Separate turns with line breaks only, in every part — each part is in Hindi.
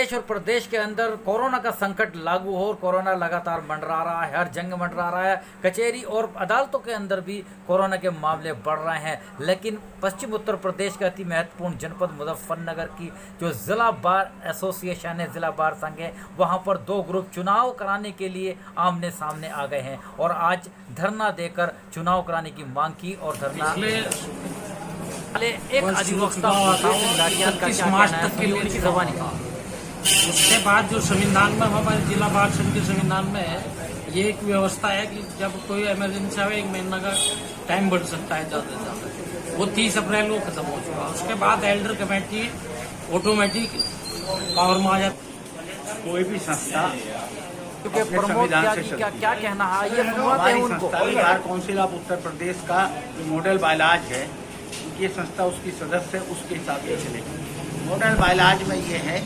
देश और प्रदेश के अंदर कोरोना का संकट लागू हो और कोरोना लगातार मंडरा रहा है, हर जंग मंडरा रहा है। कचहरी और अदालतों के अंदर भी कोरोना के मामले बढ़ रहे हैं। लेकिन पश्चिम उत्तर प्रदेश के अति महत्वपूर्ण जनपद मुजफ्फरनगर की जो जिला बार एसोसिएशन है, जिला बार संघ है, वहाँ पर दो ग्रुप चुनाव कराने के लिए आमने सामने आ गए हैं और आज धरना देकर चुनाव कराने की मांग की। और धरना एक अधिवक्ता की जबानी का
उसके बाद जो संविधान में हमारे जिला बार संघ के संविधान में है, ये एक व्यवस्था है कि जब कोई इमरजेंसी आवे 1 महीना का टाइम बढ़ सकता है ज़्यादा से ज़्यादा। वो 30 अप्रैल को खत्म हो चुका। उसके बाद एल्डर कमेटी ऑटोमेटिक पावर में आ जाती।
कोई भी संस्था
क्योंकि प्रमोद क्या कहना है, ये
हमारी संस्था bar council of Uttar Pradesh का जो मॉडल बायलॉज है, ये संस्था उसकी सदस्य उसके हिसाब से चलेगी। मॉडल बायलॉज में ये है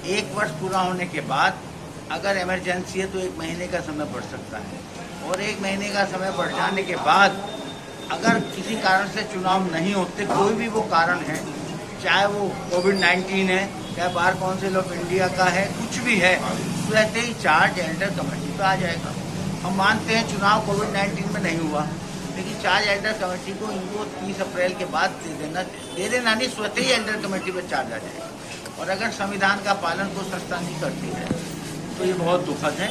1 वर्ष पूरा होने के बाद अगर इमरजेंसी है तो 1 महीने का समय बढ़ सकता है, और 1 महीने का समय बढ़ जाने के बाद अगर किसी कारण से चुनाव नहीं होते, कोई भी वो कारण है, चाहे वो कोविड-19 है, चाहे बार काउंसिल ऑफ इंडिया का है, कुछ भी है, रहते ही चार्ज एल्डर कमेटी पे आ जाएगा। हम मानते हैं चुनाव कोविड-19 में नहीं हुआ, लेकिन चार्ज एल्डर कमेटी को इनको 30 अप्रैल के बाद दे देना नहीं, स्वतः ही एल्डर कमेटी पर चार्ज आ जाएगा। और अगर संविधान का पालन को संस्था नहीं करती है तो ये बहुत दुखद है।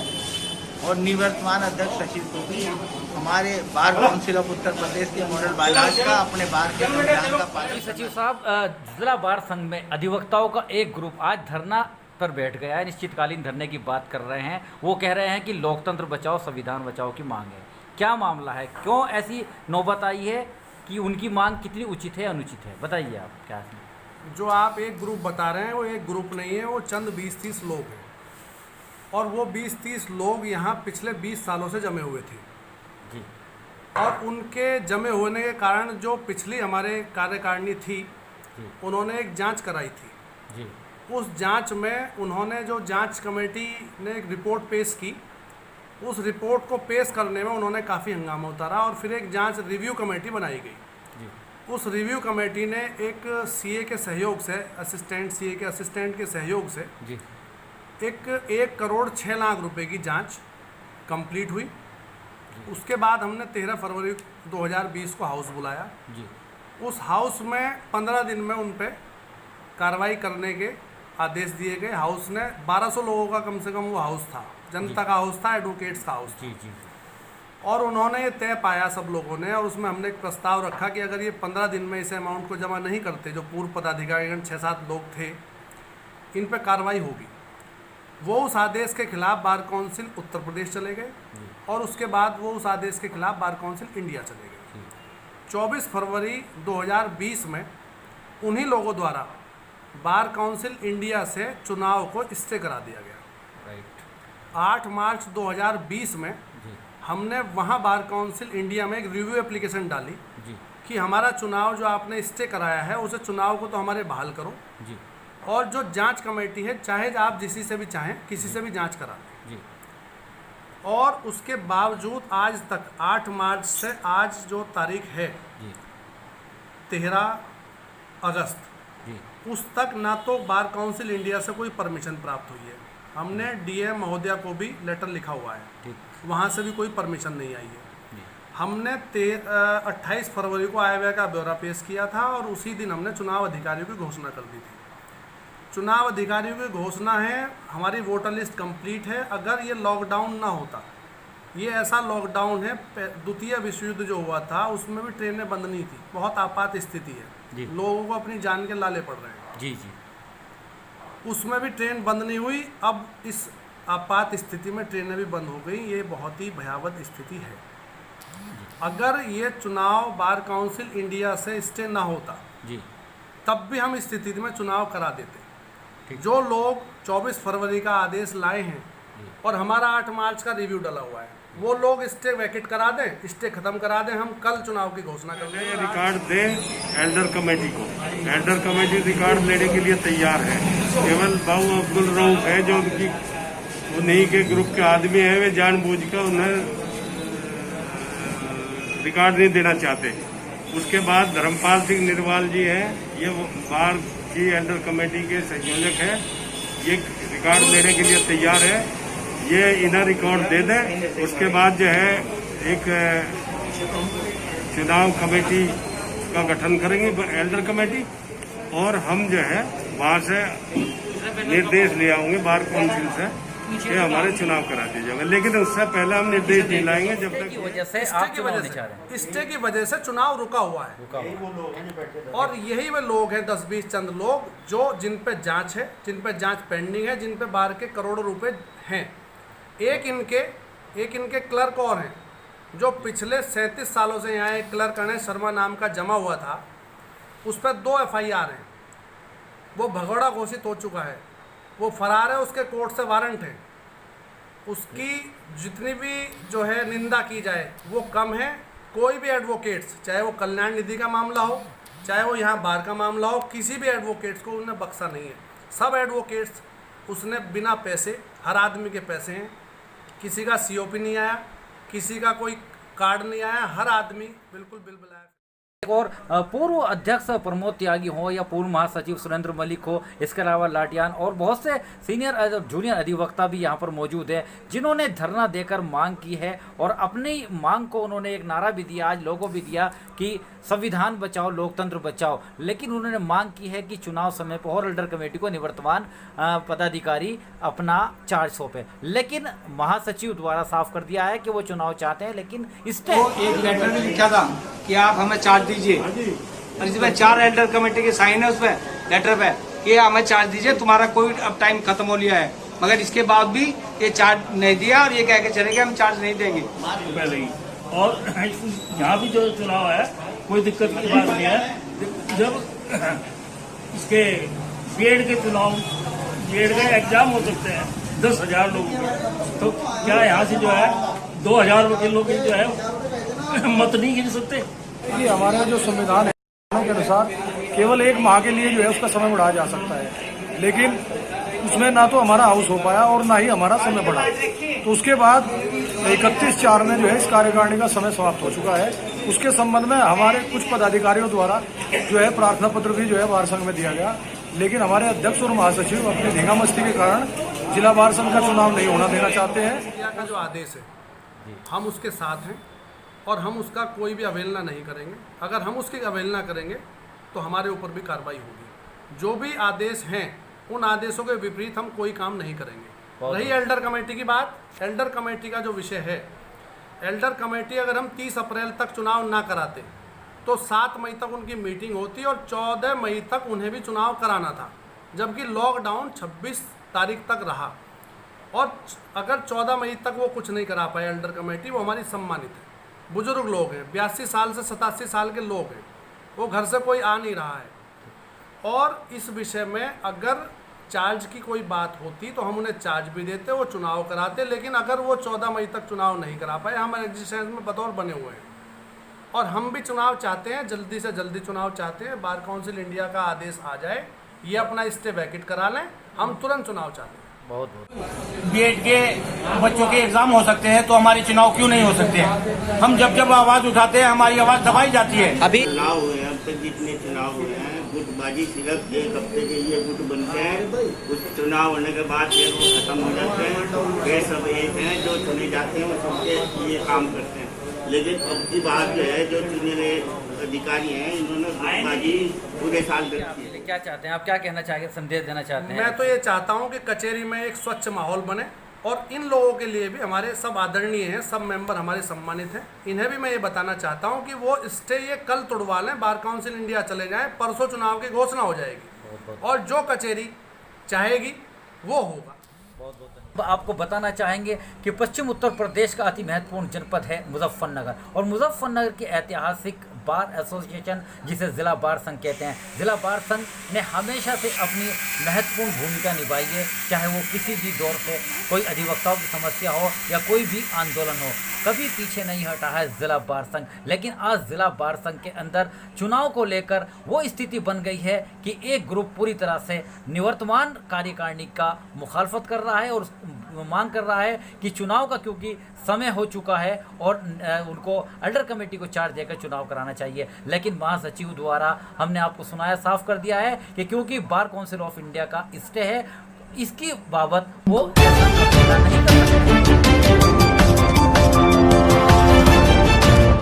और निवर्तमान अध्यक्ष सचिव को भी हमारे bar council of Uttar Pradesh के मॉडल बायलॉज का, अपने बार के संविधान का पालन।
सचिव साहब, जिला बार संघ में अधिवक्ताओं का एक ग्रुप आज धरना पर बैठ गया है, निश्चितकालीन धरने की बात कर रहे हैं। वो कह रहे हैं कि लोकतंत्र बचाओ, संविधान बचाओ की मांग है। क्या मामला है, क्यों ऐसी नौबत आई है कि उनकी मांग कितनी उचित है, अनुचित है, बताइए आप क्या है?
जो आप एक ग्रुप बता रहे हैं वो एक ग्रुप नहीं है, वो चंद 20-30 लोग हैं। और वो 20-30 लोग यहाँ पिछले 20 सालों से जमे हुए थे
जी।
और उनके जमे होने के कारण जो पिछली हमारे कार्यकारिणी थी
जी।
उन्होंने एक जांच कराई थी
जी।
उस जांच में उन्होंने, जो जांच कमेटी ने एक रिपोर्ट पेश की, उस रिपोर्ट को पेश करने में उन्होंने काफ़ी हंगामा उतारा और फिर एक जांच रिव्यू कमेटी बनाई गई
जी।
उस रिव्यू कमेटी ने एक सीए के सहयोग से, असिस्टेंट सीए के असिस्टेंट के सहयोग से
जी
1 करोड़ 6 लाख रुपए की जांच कंप्लीट हुई। उसके बाद हमने 13 फरवरी 2020 को हाउस बुलाया
जी।
उस हाउस में 15 दिन में उन पे कार्रवाई करने के आदेश दिए गए। हाउस ने 1200 लोगों का कम से कम वो हाउस था, जनता का हाउस था, एडवोकेट्स का हाउस था।
जी जी।
और उन्होंने ये तय पाया सब लोगों ने, और उसमें हमने एक प्रस्ताव रखा कि अगर ये 15 दिन में इस अमाउंट को जमा नहीं करते, जो पूर्व पदाधिकारीगण 6-7 लोग थे, इन पर कार्रवाई होगी। वो उस आदेश के खिलाफ बार काउंसिल उत्तर प्रदेश चले गए और उसके बाद वो उस आदेश के खिलाफ बार काउंसिल इंडिया चले गए। 24 फरवरी 2020 में उन्हीं लोगों द्वारा बार काउंसिल इंडिया से चुनाव को स्टे करा दिया गया।
राइट।
8 मार्च 2020 में हमने वहाँ बार काउंसिल इंडिया में एक रिव्यू एप्लीकेशन डाली
जी
कि हमारा चुनाव जो आपने स्टे कराया है, उसे चुनाव को तो हमारे बहाल करो
जी।
और जो जांच कमेटी है, चाहे आप जिसी से भी चाहें, किसी से भी जांच करा दें
जी।
और उसके बावजूद आज तक 8 मार्च से आज जो तारीख है
जी
13 अगस्त,
जी
उस तक ना तो बार काउंसिल इंडिया से कोई परमिशन प्राप्त हुई है। हमने डीएम महोदया को भी लेटर लिखा हुआ है,
ठीक।
वहाँ से भी कोई परमिशन नहीं आई है।
जी।
हमने 28 फरवरी को आय व्यय का ब्यौरा पेश किया था और उसी दिन हमने चुनाव अधिकारियों की घोषणा कर दी थी। चुनाव अधिकारियों की घोषणा है, हमारी वोटर लिस्ट कंप्लीट है। अगर ये लॉकडाउन ना होता, ये ऐसा लॉकडाउन है, द्वितीय विश्व युद्ध जो हुआ था उसमें भी ट्रेनें बंद नहीं थी, बहुत आपात स्थिति है, लोगों को अपनी जान के लाले पड़ रहे हैं
जी जी।
उसमें भी ट्रेन बंद नहीं हुई। अब इस आपात स्थिति में ट्रेनें भी बंद हो गई। ये बहुत ही भयावह स्थिति है। अगर ये चुनाव बार काउंसिल इंडिया से स्टे ना होता
जी,
तब भी हम इस स्थिति में चुनाव करा देते। जो लोग 24 फरवरी का आदेश लाए हैं और हमारा 8 मार्च का रिव्यू डला हुआ है, वो लोग स्टे वैकेट करा दें, स्टे खत्म करा दें, हम कल चुनाव की घोषणा कर दें।
रिकॉर्ड दें एल्डर कमेटी को। एल्डर कमेटी रिकॉर्ड लेने के लिए तैयार है। केवल बाबू अब्दुल रऊफ है जो उनकी उन्हीं के ग्रुप के आदमी हैं, वे जानबूझकर उन्हें रिकॉर्ड नहीं देना चाहते। उसके बाद धर्मपाल सिंह निर्वाल जी हैं, ये बार की एल्डर कमेटी के संयोजक हैं। ये
रिकॉर्ड देने के लिए तैयार है। ये इन्हें रिकॉर्ड दे दें, उसके बाद जो है एक चुनाव कमेटी का गठन करेंगे, एल्डर कमेटी, और हम जो है बाहर से निर्देश ले आएंगे बार काउंसिल से कि हमारे चुनाव करा दिए जाएंगे। लेकिन उससे पहले हम निर्देश नहीं लाएंगे जब तक
की वजह से आप चुनाव नहीं चाह रहे हैं।
स्टे की वजह से चुनाव रुका हुआ है। और यही वे लोग हैं, 10-20 चंद लोग, जो जिन पे जांच है, जिन पे जांच पेंडिंग है, जिन पे बाहर के करोड़ों रुपए हैं। एक इनके क्लर्क और हैं जो पिछले 37 सालों से यहाँ एक क्लर्क अनय शर्मा नाम का जमा हुआ था, उस पर 2 FIR हैं। वो भगोड़ा घोषित हो चुका है, वो फरार है, उसके कोर्ट से वारंट है। उसकी जितनी भी जो है निंदा की जाए वो कम है। कोई भी एडवोकेट्स, चाहे वो कल्याण निधि का मामला हो, चाहे वो यहाँ बार का मामला हो, किसी भी एडवोकेट्स को उन्होंने बख्शा नहीं है। सब एडवोकेट्स उसने बिना पैसे, हर आदमी के पैसे हैं, किसी का COP नहीं आया, किसी का कोई कार्ड नहीं आया, हर आदमी बिल्कुल बिल बुलाया।
और पूर्व अध्यक्ष प्रमोद त्यागी हो या पूर्व महासचिव सुरेंद्र मलिक हो, इसके अलावा लाटियान और बहुत से सीनियर जूनियर अधिवक्ता भी यहाँ पर मौजूद है, जिन्होंने धरना देकर मांग की है और अपनी मांग को उन्होंने एक नारा भी दिया, आज लोगों भी दिया कि संविधान बचाओ, लोकतंत्र बचाओ। लेकिन उन्होंने मांग की है कि चुनाव समय पर और एल्डर कमेटी को निवर्तमान पदाधिकारी अपना चार्ज सौंपे। लेकिन महासचिव द्वारा साफ कर दिया है कि वो चुनाव चाहते हैं, लेकिन इससे
एक लेटर में लिखा था कि आप हमें चार्ज दीजिए, और इसमें 4 एल्डर कमेटी के साइन है उस पर लेटर पे कि हमें चार्ज दीजिए, तुम्हारा कोई अब टाइम खत्म हो लिया है। मगर इसके बाद भी ये चार्ज नहीं दिया और ये कह के चले गए हम चार्ज नहीं देंगे
पहले ही। और यहाँ भी जो चुनाव है कोई दिक्कत की बात नहीं है। जब इसके बीएड के चुनाव, बीएड के एग्जाम हो सकते हैं 10,000 लोगों के, तो क्या यहाँ से जो है 2,000 के लोग जो है मत नहीं गिन सकते?
देखिए, हमारा जो संविधान है के अनुसार केवल 1 माह के लिए जो है उसका समय बढ़ाया जा सकता है, लेकिन उसमें ना तो हमारा हाउस हो पाया और ना ही हमारा समय बढ़ा। तो उसके बाद 31/4 में जो है इस कार्यकारिणी का समय समाप्त हो चुका है। उसके संबंध में हमारे कुछ पदाधिकारियों द्वारा जो है प्रार्थना पत्र भी जो है बार संघ में दिया गया, लेकिन हमारे अध्यक्ष और महासचिव अपनी धींगामस्ती के कारण जिला बार संघ का चुनाव नहीं होना देना चाहते हैं।
इंडिया का जो आदेश है हम उसके साथ हैं और हम उसका कोई भी अवहेलना नहीं करेंगे। अगर हम उसकी अवहेलना करेंगे तो हमारे ऊपर भी कार्रवाई होगी। जो भी आदेश हैं उन आदेशों के विपरीत हम कोई काम नहीं करेंगे। रही एल्डर कमेटी की बात, एल्डर कमेटी का जो विषय है, एल्डर कमेटी अगर हम 30 अप्रैल तक चुनाव ना कराते तो 7 मई तक उनकी मीटिंग होती और 14 मई तक उन्हें भी चुनाव कराना था, जबकि लॉकडाउन 26 तारीख तक रहा। और अगर 14 मई तक वो कुछ नहीं करा पाए एल्डर कमेटी, वो हमारी सम्मानित है। बुजुर्ग लोग हैं, 82 साल से 87 साल के लोग हैं, वो घर से कोई आ नहीं रहा है। और इस विषय में अगर चार्ज की कोई बात होती तो हम उन्हें चार्ज भी देते, वो चुनाव कराते। लेकिन अगर वो 14 मई तक चुनाव नहीं करा पाए, हम एग्जिस्टेंस में बतौर बने हुए हैं और हम भी चुनाव चाहते हैं, जल्दी से जल्दी चुनाव चाहते हैं। बार काउंसिल इंडिया का आदेश आ जाए, ये अपना स्टे वैकेट करा लें, हम तुरंत चुनाव चाहते हैं।
बहुत बहुत
बीएड के बच्चों के एग्जाम हो सकते हैं तो हमारे चुनाव क्यों नहीं हो सकते हैं? हम जब जब आवाज उठाते हैं हमारी आवाज दबाई जाती है।
अभी चुनाव हुए हैं, अब तक जितने चुनाव हुए हैं, गुटबाजी सिर्फ 1 हफ्ते के लिए गुट बनते हैं, उस चुनाव होने के बाद फिर वो खत्म हो जाते हैं। वे सब एक हैं जो चुने जाते हैं, वो सबके ये काम करते हैं। लेकिन अब की बात जो है, जो चुने गए अधिकारी हैं, इन्होंने गुटबाजी पूरे साल करती है।
क्या चाहते हैं आप, क्या कहना चाहेंगे, संदेश देना चाहते हैं?
मैं तो ये चाहता हूँ कि कचहरी में एक स्वच्छ माहौल बने और इन लोगों के लिए भी, हमारे सब आदरणीय हैं, सब मेंबर हमारे सम्मानित हैं, इन्हें भी मैं ये बताना चाहता हूँ कि वो स्टे ये कल तोड़वा लें, बार काउंसिल इंडिया चले जाएं, परसों चुनाव की घोषणा हो जाएगी और जो कचहरी चाहेगी वो होगा।
बहुत बहुत आपको बताना चाहेंगे कि पश्चिम उत्तर प्रदेश का अति महत्वपूर्ण जनपद है मुजफ्फरनगर, और मुजफ्फरनगर के ऐतिहासिक बार एसोसिएशन, जिसे ज़िला बार संघ कहते हैं, ज़िला बार संघ ने हमेशा से अपनी महत्वपूर्ण भूमिका निभाई है, चाहे वो किसी भी दौर से कोई अधिवक्ताओं की समस्या हो या कोई भी आंदोलन हो, कभी पीछे नहीं हटा है ज़िला बार संघ। लेकिन आज ज़िला बार संघ के अंदर चुनाव को लेकर वो स्थिति बन गई है कि एक ग्रुप पूरी तरह से निवर्तमान कार्यकारिणी का मुखालफत कर रहा है और मांग कर रहा है कि चुनाव का, क्योंकि समय हो चुका है और उनको एल्डर कमेटी को चार्ज देकर चुनाव कराना चाहिए। लेकिन महासचिव द्वारा हमने आपको सुनाया, साफ कर दिया है कि क्योंकि बार काउंसिल ऑफ इंडिया का स्टे है, इसकी बाबत वो ऐसा फैसला नहीं कर सकते।